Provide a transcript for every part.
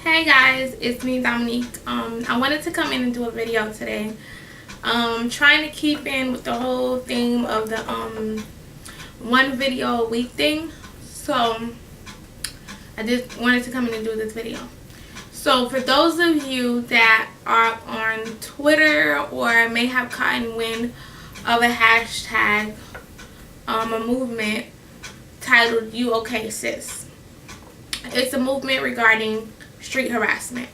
Hey guys, it's me, Dominique. I wanted to come in and do a video today. Trying to keep in with the whole theme of the one video a week thing. So I just wanted to come in and do this video. So for those of you that are on Twitter or may have caught wind of a hashtag, a movement titled "You Okay Sis?" It's a movement regarding street harassment.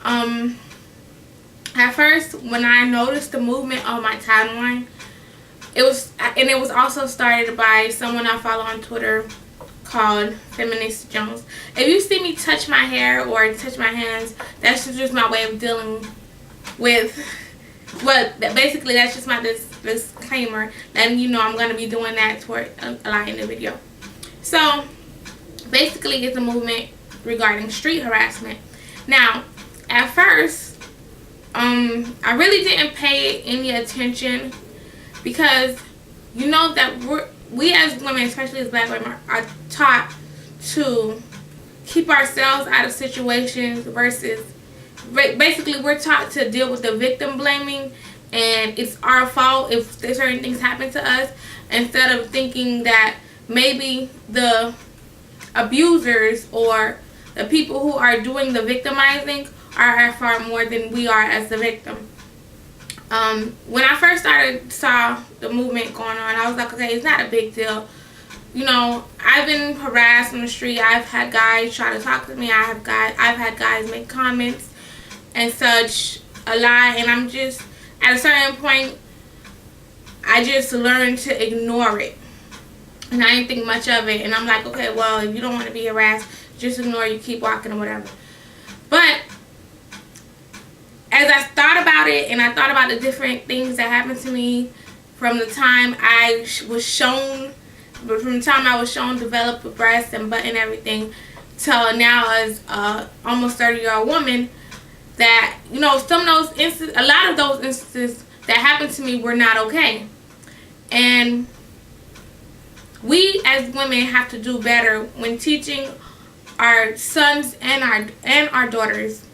At first, when I noticed the movement on my timeline, it was also started by someone I follow on Twitter called Feminist Jones. If you see me touch my hair or touch my hands, that's just my way of dealing with basically that's just my disclaimer, letting you know I'm going to be doing that toward a lot in the video. So basically, it's a movement regarding street harassment. Now, at first, I really didn't pay any attention because you know that we as women, especially as black women, are taught to keep ourselves out of situations versus basically we're taught to deal with the victim blaming and it's our fault if certain things happen to us, instead of thinking that maybe the abusers or the people who are doing the victimizing are far more than we are as the victim. When I first saw the movement going on, I was like, okay, it's not a big deal. You know, I've been harassed on the street. I've had guys try to talk to me. I've had guys make comments and such a lot, and I'm just at a certain point, I just learned to ignore it. And I didn't think much of it. And I'm like, okay, well, if you don't want to be harassed, just ignore, you keep walking or whatever. But as I thought about it and I thought about the different things that happened to me from the time I was shown, develop a breast and butt and everything, till now as almost 30-year-old woman, that, you know, a lot of those instances that happened to me were not okay. And we as women have to do better when teaching our sons and our daughters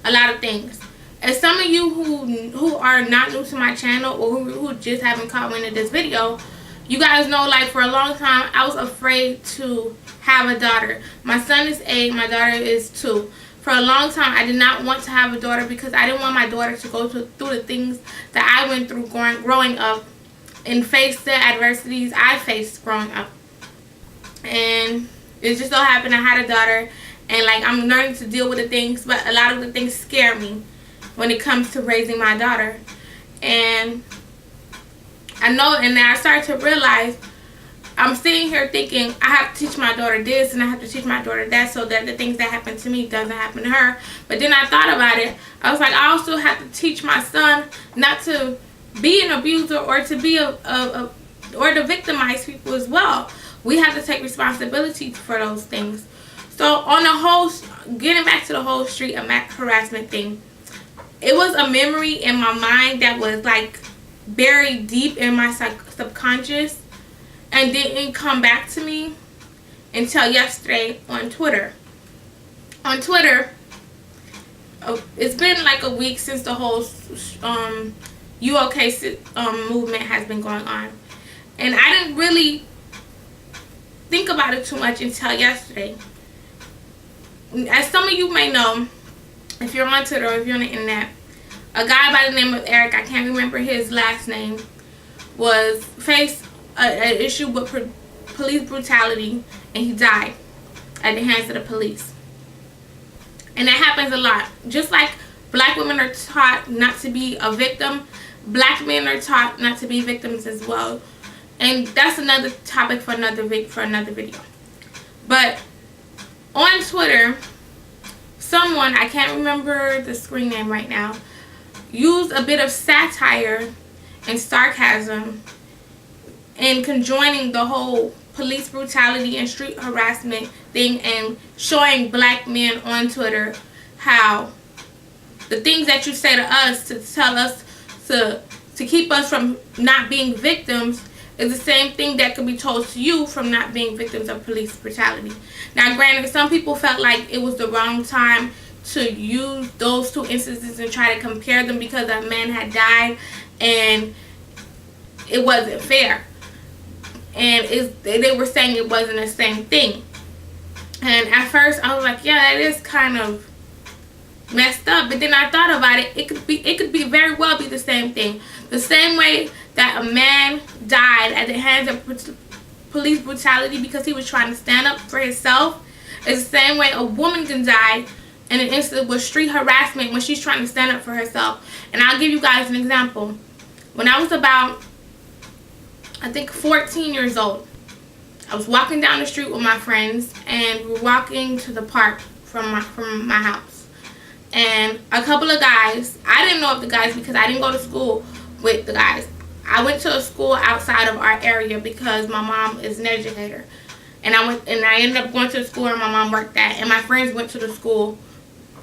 a lot of things. As some of you who are not new to my channel or who just haven't caught wind of this video, you guys know, like, for a long time I was afraid to have a daughter. My son is 8, my daughter is 2. For a long time I did not want to have a daughter because I didn't want my daughter to go through the things that I went through growing up and face the adversities I faced growing up. And it just so happened I had a daughter, and like I'm learning to deal with the things, but a lot of the things scare me when it comes to raising my daughter. And I know, and then I started to realize I'm sitting here thinking I have to teach my daughter this and I have to teach my daughter that so that the things that happen to me doesn't happen to her. But then I thought about it. I was like, I also have to teach my son not to be an abuser or to be or to victimize people as well. We have to take responsibility for those things. So on the whole, getting back to the whole street harassment thing, it was a memory in my mind that was like buried deep in my subconscious and didn't come back to me until yesterday on Twitter. On Twitter, it's been like a week since the whole "You Okay" movement has been going on, and I didn't really think about it too much until yesterday. As some of you may know, if you're on Twitter or if you're on the internet, a guy by the name of Eric, I can't remember his last name, faced an issue with police brutality, and he died at the hands of the police. And that happens a lot. Just like black women are taught not to be a victim, black men are taught not to be victims as well. And that's another topic for another video. But on Twitter, someone, I can't remember the screen name right now, used a bit of satire and sarcasm in conjoining the whole police brutality and street harassment thing and showing black men on Twitter how the things that you say to us to tell us to keep us from not being victims is the same thing that could be told to you from not being victims of police brutality. Now, granted, some people felt like it was the wrong time to use those two instances and try to compare them because a man had died and it wasn't fair. And they were saying it wasn't the same thing. And at first I was like, yeah, that is kind of messed up. But then I thought about it. It could be very well be the same thing. The same way that a man died at the hands of police brutality because he was trying to stand up for himself is the same way a woman can die in an incident with street harassment when she's trying to stand up for herself. And I'll give you guys an example. When I was about, I think, 14 years old, I was walking down the street with my friends, and we were walking to the park from my house. And a couple of guys, I didn't know of the guys because I didn't go to school with the guys. I went to a school outside of our area because my mom is an educator. And I ended up going to the school where my mom worked at, and my friends went to the school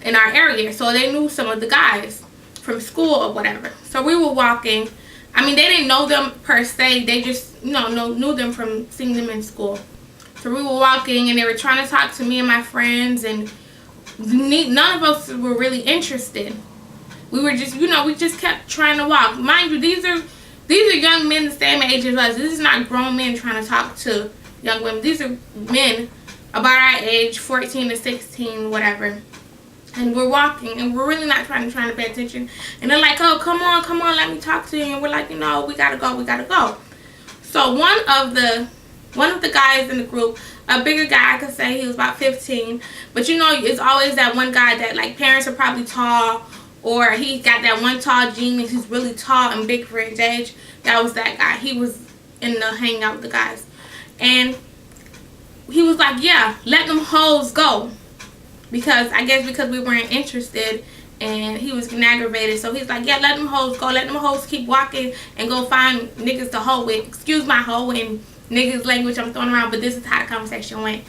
in our area, so they knew some of the guys from school or whatever. So we were walking. I mean, they didn't know them per se. They just, knew them from seeing them in school. So we were walking, and they were trying to talk to me and my friends, and none of us were really interested. We were just, we just kept trying to walk. Mind you, these are young men the same age as us. This is not grown men trying to talk to young women. These are men about our age, 14 to 16, whatever. And we're walking, and we're really not trying to pay attention. And they're like, oh, come on, let me talk to you. And we're like, we gotta go. So one of the guys in the group, a bigger guy, I could say he was about 15. But it's always that one guy that, like, parents are probably tall, or he got that one tall gene and he's really tall and big for his age. That was that guy. He was in the hanging out with the guys. And he was like, yeah, let them hoes go. Because we weren't interested, and he was getting aggravated. So he's like, yeah, let them hoes go. Let them hoes keep walking and go find niggas to hoe with. Excuse my hoe and niggas language I'm throwing around, but this is how the conversation went.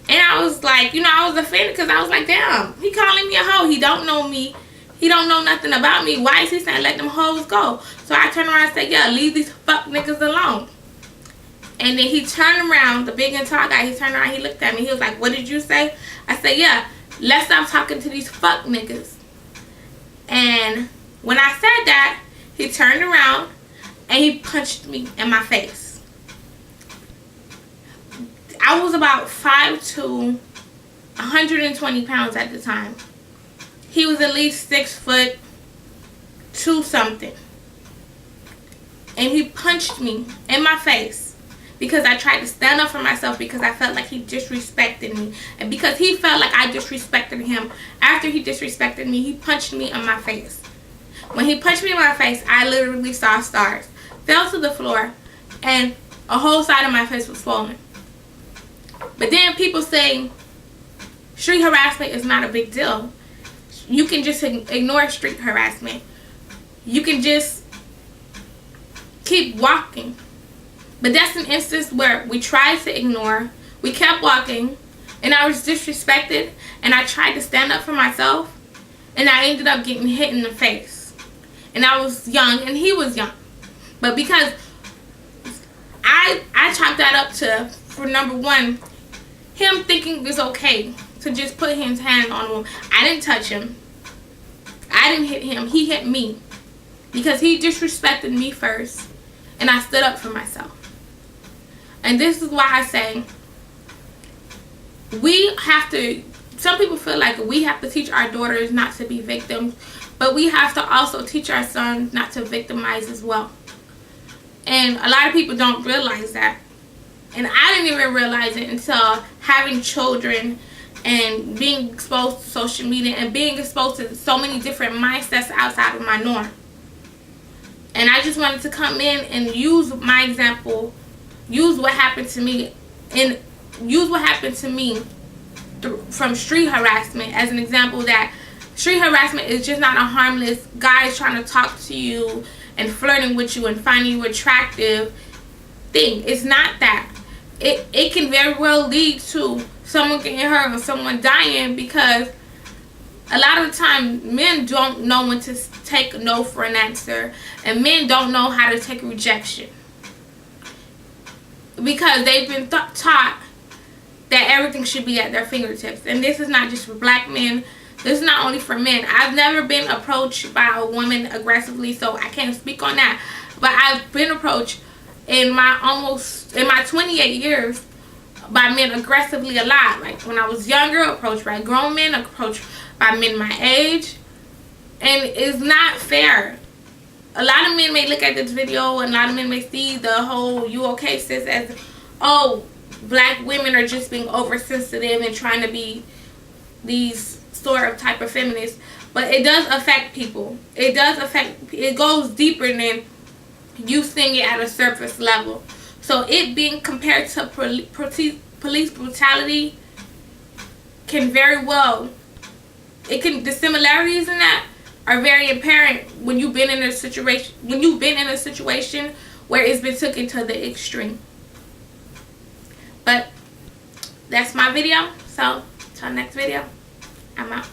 And I was like, I was offended because I was like, damn, he calling me a hoe. He don't know me. He don't know nothing about me. Why is he saying let them hoes go? So I turned around and said, yeah, leave these fuck niggas alone. And then he turned around, the big and tall guy, he turned around, he looked at me. He was like, what did you say? I said, yeah, let's stop talking to these fuck niggas. And when I said that, he turned around and he punched me in my face. I was about 5'2", 120 pounds at the time. He was at least 6'2" something. And he punched me in my face because I tried to stand up for myself, because I felt like he disrespected me. And because he felt like I disrespected him. After he disrespected me, he punched me in my face. When he punched me in my face, I literally saw stars. Fell to the floor, and a whole side of my face was swollen. But then people say street harassment is not a big deal. You can just ignore street harassment. You can just keep walking. But that's an instance where we tried to ignore. We kept walking, and I was disrespected, and I tried to stand up for myself, and I ended up getting hit in the face. And I was young, and he was young. But because I chalked that up to, for number one, him thinking it's okay to just put his hand on him. I didn't touch him. I didn't hit him. He hit me. Because he disrespected me first, and I stood up for myself. And this is why I say we have to, some people feel like we have to teach our daughters not to be victims, but we have to also teach our sons not to victimize as well. And a lot of people don't realize that. And I didn't even realize it until having children and being exposed to social media and being exposed to so many different mindsets outside of my norm. And I just wanted to come in and use my example, use what happened to me, and use what happened to me from street harassment as an example that street harassment is just not a harmless guys trying to talk to you and flirting with you and finding you attractive thing. It's not that. It can very well lead to someone getting hurt or someone dying, because a lot of the time men don't know when to take no for an answer, and men don't know how to take rejection. because they've been taught that everything should be at their fingertips. And this is not just for black men. This is not only for men. I've never been approached by a woman aggressively, so I can't speak on that. But I've been approached in my 28 years by men aggressively a lot. Like when I was younger, approached by grown men, approached by men my age. And it's not fair. A lot of men may look at this video and a lot of men may see the whole "you okay sis" as, oh, black women are just being oversensitive and trying to be these sort of type of feminists. But it does affect people. It goes deeper than you seeing it at a surface level. So it being compared to police brutality can very well, the similarities in that are very apparent when you've been in a situation where it's been taken to the extreme. But that's my video. So till next video, I'm out.